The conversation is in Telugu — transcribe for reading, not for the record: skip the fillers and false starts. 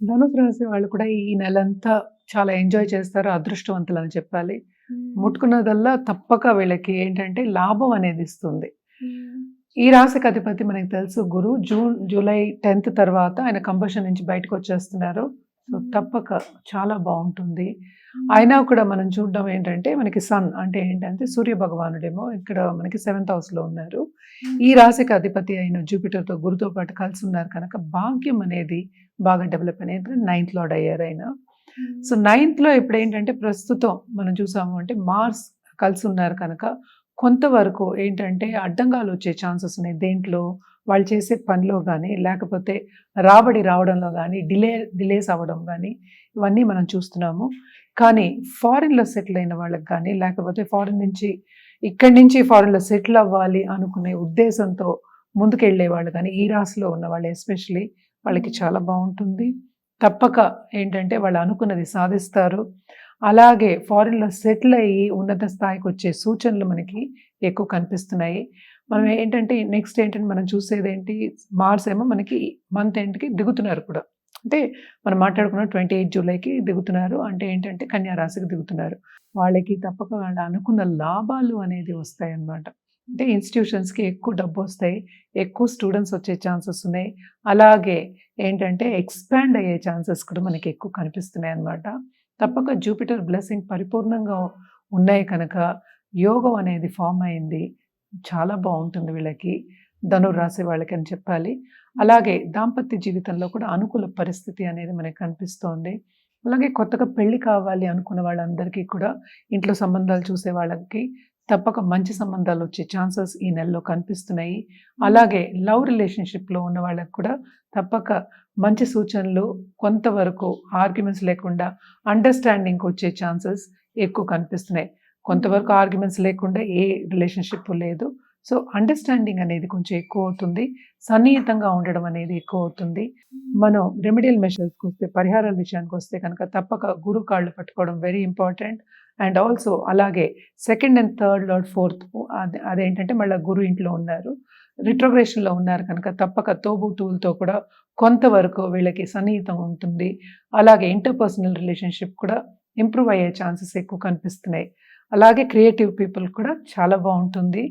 ధనుసు రాశి వాళ్ళు కూడా ఈ నెలంతా చాలా ఎంజాయ్ చేస్తారు. అదృష్టవంతులని చెప్పాలి. హ్మ్. ముట్టుకున్నదల్లా తప్పక వీళ్ళకి ఏంటంటే లాభం అనేది ఇస్తుంది. హ్మ్. ఈ రాశికి అధిపతి మనకు తెలుసు గురు. జూలై 10th తర్వాత ఆయన కంబషన్ నుంచి బయటకొచ్చేస్తున్నారు. సో, హ్మ్. తప్పక చాలా బావుంటుంది. హ్మ్. అయినా కూడా మనం చూడడం ఏంటంటే మనకి సన్ అంటే ఏంటంటే సూర్య భగవానుడేమో ఇక్కడ మనకి 7th హౌస్‌లో ఉన్నారు. హ్మ్. ఈ రాశికి అధిపతి అయిన జూపిటర్‌తో గురుతో పాటు కలిసున్నారు కనుక భాగ్యం అనేది బాగా డెవలప్ అనేది 9th లార్డ్ అయ్యారాయన. సో, హ్మ్. 9థ్‌లో ఇప్పుడేంటంటే ప్రస్తుతం మనం చూసాము అంటే మార్స్ కలిసున్నారు కనుక కొంతవరకు ఏంటంటే అడ్డంగాలొచ్చే ఛాన్సెస్ ఉన్నాయి. దేంట్లో? వాళ్ళు చేసే పనిలో గానీ, లేకపోతే రాబడి రావడంలో గానీ, డిలేస్ అవ్వడం గానీ, ఇవన్నీ మనం చూస్తున్నాము. కానీ ఫారిన్‌లో సెటిల్ అయిన వాళ్ళకి గానీ, లేకపోతే ఫారిన్ నుంచి ఇక్కడి నుంచి ఫారిన్‌లో సెటిల్ అవ్వాలి అనుకునే ఉద్దేశంతో ముందుకెళ్ళే వాళ్ళు గానీ, ఈ రాశిలో ఉన్నవాళ్ళు ఎస్పెషల్లీ వాళ్ళకి చాలా బావుంటుంది. తప్పక ఏంటంటే వాళ్ళు అనుకున్నది సాధిస్తారు. అలాగే ఫారిన్‌లో సెటిల్ అయ్యి ఉన్నత స్థాయికొచ్చే సూచనలు మనకి ఎక్కువ కనిపిస్తున్నాయి. మనం ఏంటంటే నెక్స్ట్ ఏంటంటే మనం చూసేదేంటి మార్స్ ఏమో మనకి మంత్ ఎండ్‌కి దిగుతున్నారు కూడా. అంటే మనం మాట్లాడుకున్న 28 జూలైకి దిగుతున్నారు. అంటే ఏంటంటే కన్యా రాశికి దిగుతున్నారు. వాళ్ళకి తప్పక వాళ్ళు అనుకున్న లాభాలు అనేది వస్తాయన్నమాట. అంటే ఇన్‌స్టిట్యూషన్స్‌కి ఎక్కువ డబ్బొస్తాయి. ఎక్కువ స్టూడెంట్స్ వచ్చే ఛాన్సెస్ ఉన్నాయి. అలాగే ఏంటంటే ఎక్స్‌పాండ్ అయ్యే ఛాన్సెస్ కూడా మనకి ఎక్కువ కనిపిస్తున్నాయన్నమాట. తప్పక జూపిటర్ బ్లెస్సింగ్ పరిపూర్ణంగా ఉన్నాయి కనుక యోగం అనేది ఫార్మ్ అయింది. చాలా బావుంటుంది వీళ్ళకి. ధనుర్రాశి వాళ్ళకని చెప్పాలి. అలాగే దాంపత్య జీవితంలో కూడా అనుకూల పరిస్థితి అనేది మనకు కనిపిస్తోంది. అలాగే కొత్తగా పెళ్లి కావాలి అనుకున్న వాళ్ళందరికీ కూడా ఇంట్లో సంబంధాలు చూసే వాళ్ళకి తప్పక మంచి సంబంధాలొచ్చే ఛాన్సెస్ ఈ నెలలో కనిపిస్తున్నాయి. అలాగే లవ్ రిలేషన్‌షిప్‌లో ఉన్న వాళ్ళకి కూడా తప్పక మంచి సూచనలు కొంతవరకు ఆర్గ్యుమెంట్స్ లేకుండా అండర్‌స్టాండింగ్‌కొచ్చే ఛాన్సెస్ ఎక్కువ కనిపిస్తున్నాయి. కొంతవరకు ఆర్గ్యుమెంట్స్ లేకుండా ఏ రిలేషన్‌షిప్ లేదు. సో, అండర్‌స్టాండింగ్ అనేది కొంచెం ఎక్కువవుతుంది. సన్నిహితంగా ఉండడం అనేది ఎక్కువవుతుంది. మనం రెమెడియల్ మెషర్స్‌కొస్తే పరిహారాల విషయానికొస్తే కనుక తప్పక గురు కాళ్ళు పట్టుకోవడం వెరీ ఇంపార్టెంట్. అండ్ ఆల్సో అలాగే second and third lord, fourth అదేంటంటే మళ్ళా గురు ఇంట్లో ఉన్నారు. రిట్రోగ్రేషన్‌లో ఉన్నారు కనుక తప్పక తోబుట్టువులతో కూడా కొంతవరకు వీళ్ళకి సన్నిహితం ఉంటుంది. అలాగే ఇంటర్‌పర్సనల్ రిలేషన్‌షిప్ కూడా ఇంప్రూవ్ అయ్యే ఛాన్సెస్ ఎక్కువ కనిపిస్తున్నాయి. అలాగే క్రియేటివ్ పీపుల్ కూడా చాలా బావుంటుంది.